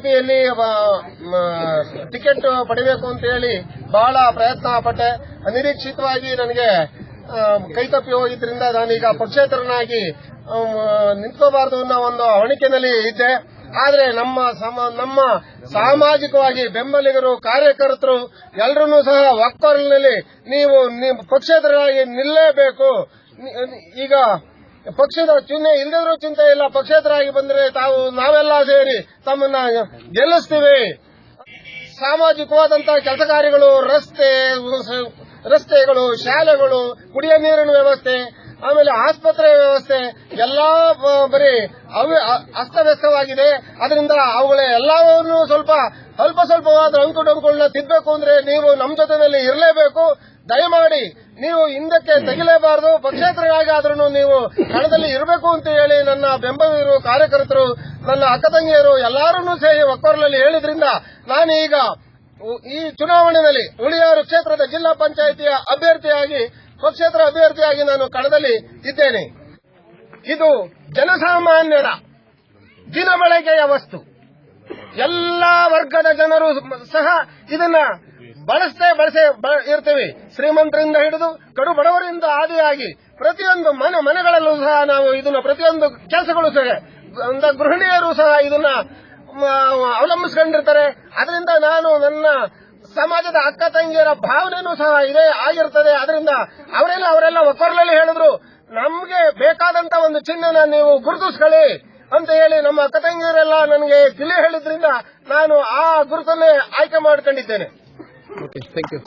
ಬಿಜೆಪಿಯಲ್ಲಿ ಟಿಕೆಟ್ ಪಡಿಬೇಕು ಅಂತ ಹೇಳಿ ಬಹಳ ಪ್ರಯತ್ನ ಪಟ್ಟೆ. ಅನಿರೀಕ್ಷಿತವಾಗಿ ನನಗೆ ಕೈತಪ್ಪಿ ಹೋಗಿದ್ರಿಂದ ನಾನೀಗ ಪಕ್ಷೇತರನಾಗಿ ನಿಂತ್ಕೋಬಾರದು ಅನ್ನೋ ಒಂದು ಅವಣಿಕೆಯಲ್ಲಿ ಇದ್ದೆ. ಆದರೆ ನಮ್ಮ ಸಾಮಾಜಿಕವಾಗಿ ಬೆಂಬಲಿಗರು, ಕಾರ್ಯಕರ್ತರು ಎಲ್ಲರನ್ನೂ ಸಹ ಒಕ್ಕೊರಲಿನಲ್ಲಿ ನೀವು ಪಕ್ಷೇತರರಾಗಿ ನಿಲ್ಲೇಬೇಕು. ಈಗ ಪಕ್ಷದ ಚಿಹ್ನೆ ಇಲ್ಲದಿದ್ರೂ ಚಿಂತೆ ಇಲ್ಲ, ಪಕ್ಷೇತರಾಗಿ ಬಂದರೆ ನಾವೆಲ್ಲ ಸೇರಿ ತಮ್ಮನ್ನ ಗೆಲ್ಲಿಸ್ತೀವಿ. ಸಾಮಾಜಿಕವಾದಂತಹ ಕೆಲಸ ಕಾರ್ಯಗಳು, ರಸ್ತೆಗಳು, ಶಾಲೆಗಳು, ಕುಡಿಯ ನೀರಿನ ವ್ಯವಸ್ಥೆ, ಆಮೇಲೆ ಆಸ್ಪತ್ರೆ ವ್ಯವಸ್ಥೆ ಎಲ್ಲಾ ಬರೀ ಅಸ್ತವ್ಯಸ್ತವಾಗಿದೆ. ಅದರಿಂದ ಅವುಗಳ ಎಲ್ಲವನ್ನೂ ಸ್ವಲ್ಪವಾದ ಅಂಕುಡೊಂಕುಗಳನ್ನ ತಿದ್ದಬೇಕು ಅಂದ್ರೆ ನೀವು ನಮ್ಮ ಜೊತೆಯಲ್ಲಿ ಇರಲೇಬೇಕು. ದಯಮಾಡಿ ನೀವು ಹಿಂದಕ್ಕೆ ತೆಗಿಲೇಬಾರದು. ಪಕ್ಷೇತರರಾಗಿ ಆದ್ರೂ ನೀವು ಕಣದಲ್ಲಿ ಇರಬೇಕು ಅಂತ ಹೇಳಿ ನನ್ನ ಬೆಂಬಲಿಗರು, ಕಾರ್ಯಕರ್ತರು, ನನ್ನ ಅಕ್ಕ ತಂಗಿಯರು ಎಲ್ಲರನ್ನೂ ಸೇರಿ ಒಕ್ಕೊರಲಲ್ಲಿ ಹೇಳಿದ್ರಿಂದ ನಾನೀಗ ಈ ಚುನಾವಣೆಯಲ್ಲಿ ಹುಳಿಯಾರು ಕ್ಷೇತ್ರದ ಜಿಲ್ಲಾ ಪಂಚಾಯಿತಿಯ ಅಭ್ಯರ್ಥಿಯಾಗಿ, ಪಕ್ಷೇತರ ಅಭ್ಯರ್ಥಿಯಾಗಿ ನಾನು ಕಣದಲ್ಲಿ ಇದ್ದೇನೆ. ಇದು ಜನಸಾಮಾನ್ಯರ ದಿನಬಳಕೆಯ ವಸ್ತು. ಎಲ್ಲಾ ವರ್ಗದ ಜನರು ಸಹ ಇದನ್ನ ಬಳಸೇ ಇರ್ತೀವಿ. ಶ್ರೀಮಂತರಿಂದ ಹಿಡಿದು ಕಡು ಬಡವರಿಂದ ಆದಿಯಾಗಿ ಪ್ರತಿಯೊಂದು ಮನೆಗಳಲ್ಲೂ ಸಹ ನಾವು ಇದನ್ನ ಪ್ರತಿಯೊಂದು ಕೆಲಸಗಳು ಸಹ ಗೃಹಿಣಿಯರು ಸಹ ಇದನ್ನ ಅವಲಂಬಿಸಿಕೊಂಡಿರ್ತಾರೆ. ಅದರಿಂದ ನಾನು ನನ್ನ ಸಮಾಜದ ಅಕ್ಕ ತಂಗಿಯರ ಭಾವನೆನೂ ಸಹ ಇದೇ ಆಗಿರ್ತದೆ. ಅದರಿಂದ ಅವರೆಲ್ಲ ಒಕ್ಕೊರಲಲ್ಲಿ ಹೇಳಿದ್ರು, ನಮ್ಗೆ ಬೇಕಾದಂತ ಒಂದು ಚಿಹ್ನೆನ ನೀವು ಗುರುತಿಸ್ಕೊಳ್ಳಿ ಅಂತ ಹೇಳಿ ನಮ್ಮ ಅಕ್ಕ ತಂಗಿಯರೆಲ್ಲ ನನಗೆ ತಿಳಿ ಹೇಳಿದ್ರಿಂದ ನಾನು ಆ ಗುರುತನ್ನೇ ಆಯ್ಕೆ ಮಾಡಿಕೊಂಡಿದ್ದೇನೆ. Okay, thank you.